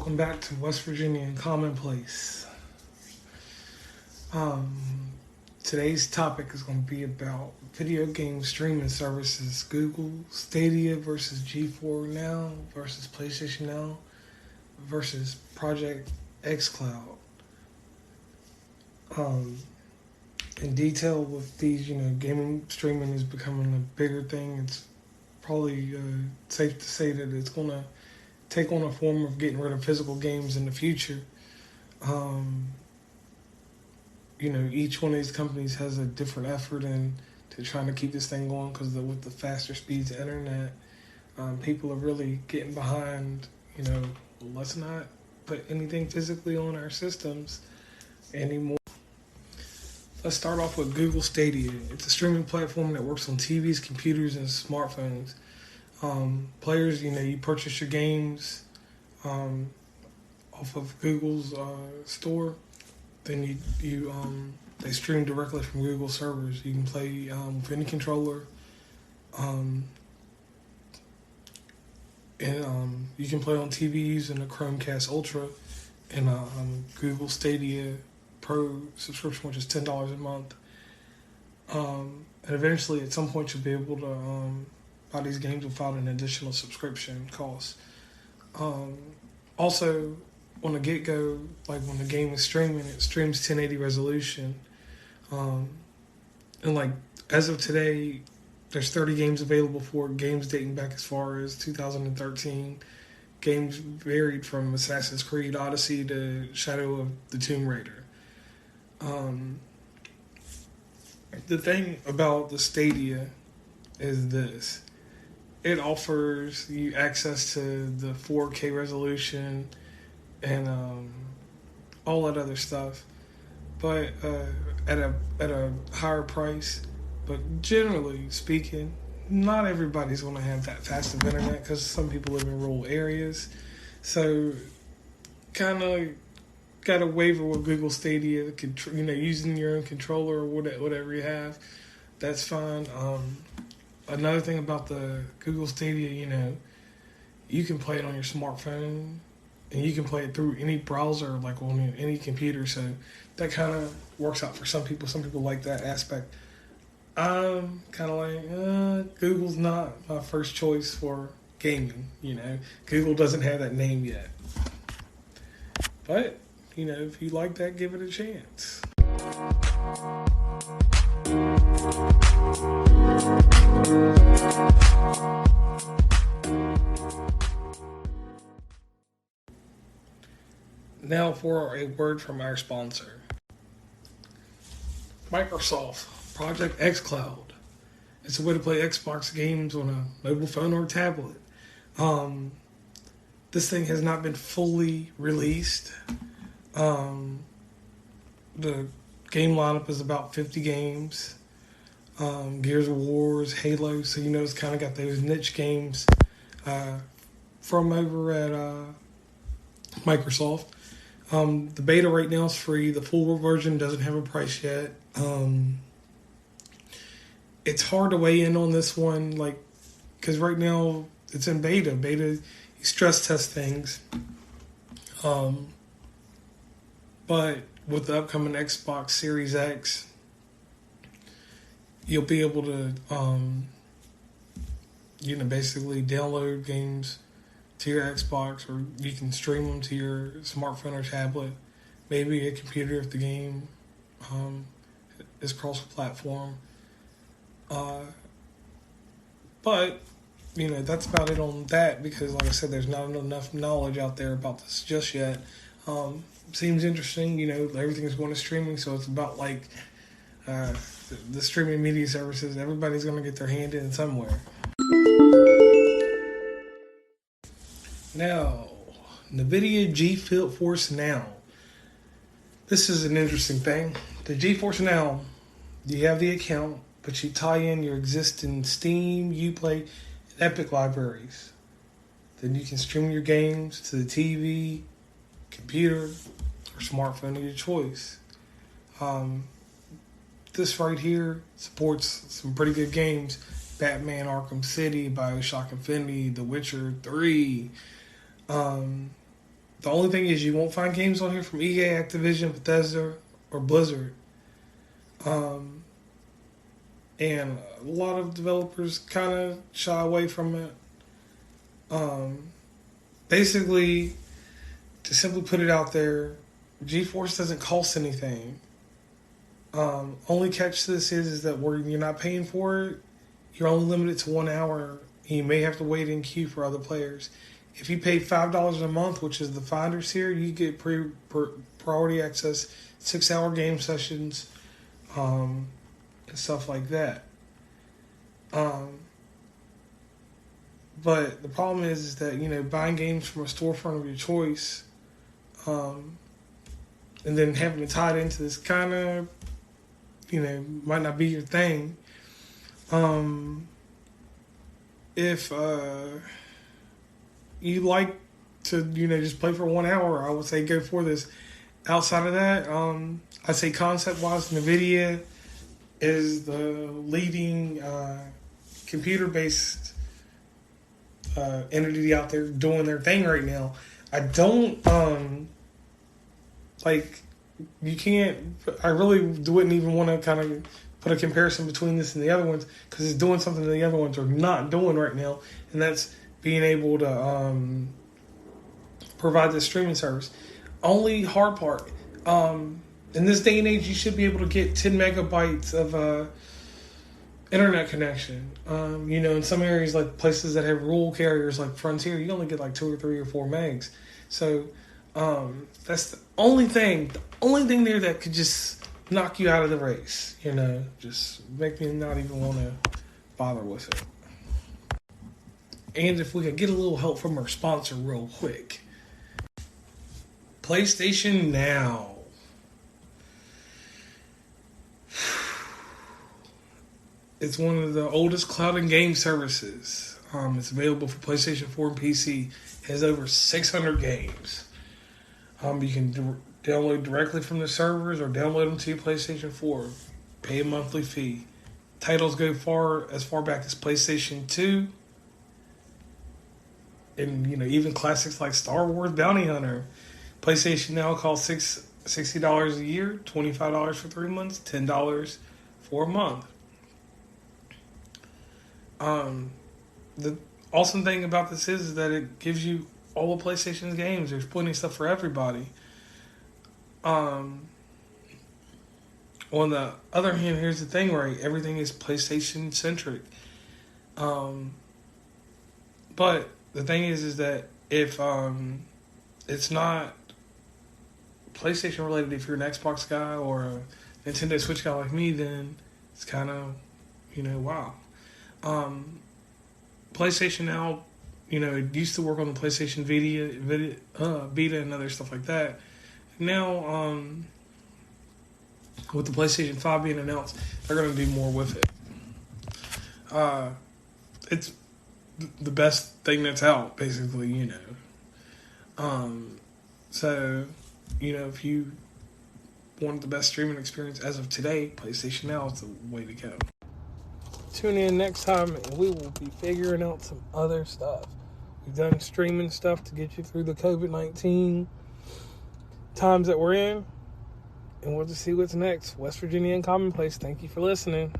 Welcome back to West Virginia and Commonplace. Today's topic is going to be about video game streaming services, Google Stadia versus G4 Now versus PlayStation Now versus Project xCloud. In detail with these, gaming streaming is becoming a bigger thing. It's probably safe to say that it's going to take on a form of getting rid of physical games in the future. Each one of these companies has a different effort into trying to keep this thing going because with the faster speeds of the internet, people are really getting behind, let's not put anything physically on our systems anymore. Let's start off with Google Stadia. It's a streaming platform that works on TVs, computers, and smartphones. Players, you purchase your games off of Google's store. Then they stream directly from Google servers. You can play with any controller, and you can play on TVs and a Chromecast Ultra and a Google Stadia Pro subscription, which is $10 a month. And eventually, at some point, you'll be able to buy these games without an additional subscription cost. Also, on the get-go, like when the game is streaming, it streams 1080 resolution. And as of today, there's 30 games available for it, games dating back as far as 2013. Games varied from Assassin's Creed Odyssey to Shadow of the Tomb Raider. The thing about the Stadia is this. It offers you access to the 4K resolution and all that other stuff, but at a higher price. But generally speaking, not everybody's going to have that fast of internet because some people live in rural areas. So, kind of got to waver with Google Stadia. Using your own controller or whatever you have, that's fine. Another thing about the Google Stadia, you can play it on your smartphone, and you can play it through any browser, like on any computer. So that kind of works out for some people. Some people like that aspect. I'm kind of like, Google's not my first choice for gaming. Google doesn't have that name yet. But, if you like that, give it a chance. Now for a word from our sponsor. Microsoft Project xCloud. It's a way to play Xbox games on a mobile phone or tablet. This thing has not been fully released. The game lineup is about 50 games. Gears of War, Halo, so it's kind of got those niche games from over at Microsoft. The beta right now is free. The full version doesn't have a price yet. It's hard to weigh in on this one, because right now it's in beta. Beta, you stress test things. But with the upcoming Xbox Series X, you'll be able to, basically download games to your Xbox, or you can stream them to your smartphone or tablet, maybe a computer if the game is cross-platform. But, that's about it on that because, like I said, there's not enough knowledge out there about this just yet. Seems interesting, everything's going to streaming, so it's about the streaming media services. Everybody's going to get their hand in somewhere. Now, NVIDIA GeForce Now. This is an interesting thing. The GeForce Now, you have the account, but you tie in your existing Steam, Uplay, and Epic libraries. Then you can stream your games to the TV, computer, or smartphone of your choice. This right here supports some pretty good games. Batman Arkham City, BioShock Infinity, The Witcher 3, The only thing is you won't find games on here from EA, Activision, Bethesda, or Blizzard. And a lot of developers kind of shy away from it. Basically, to simply put it out there, GeForce doesn't cost anything. Only catch to this is that where you're not paying for it, you're only limited to 1 hour. And you may have to wait in queue for other players. If you pay $5 a month, which is the Finders here, you get priority access, 6-hour game sessions, and stuff like that. But the problem is that, buying games from a storefront of your choice, and then having it tied into this kind of, might not be your thing. If you like to, just play for 1 hour, I would say go for this. Outside of that, I'd say concept-wise, NVIDIA is the leading computer-based entity out there doing their thing right now. I don't, you can't, I really wouldn't even want to kind of put a comparison between this and the other ones, because it's doing something that the other ones are not doing right now, and that's being able to provide this streaming service. Only hard part, in this day and age, you should be able to get 10 megabytes of internet connection. In some areas, like places that have rural carriers like Frontier, you only get like 2 or 3 or 4 megs. So that's the only thing there that could just knock you out of the race. Just make me not even want to bother with it. And if we could get a little help from our sponsor real quick. PlayStation Now. It's one of the oldest cloud and game services. It's available for PlayStation 4 and PC. It has over 600 games. You can download directly from the servers or download them to your PlayStation 4. Pay a monthly fee. Titles go as far back as PlayStation 2. And, even classics like Star Wars Bounty Hunter. PlayStation Now costs $60 a year, $25 for 3 months, $10 for a month. The awesome thing about this is that it gives you all of PlayStation's games. There's plenty of stuff for everybody. On the other hand, here's the thing, right? Everything is PlayStation centric. But the thing is that if it's not PlayStation related, if you're an Xbox guy or a Nintendo Switch guy like me, then it's kind of, wow. PlayStation Now, it used to work on the PlayStation Vita and other stuff like that. Now, with the PlayStation 5 being announced, they're going to do more with it. It's the best thing that's out, basically, So, if you want the best streaming experience as of today, PlayStation Now is the way to go. Tune in next time and we will be figuring out some other stuff. We've done streaming stuff to get you through the COVID-19 times that we're in. And we'll just see what's next. West Virginia and Commonplace, thank you for listening.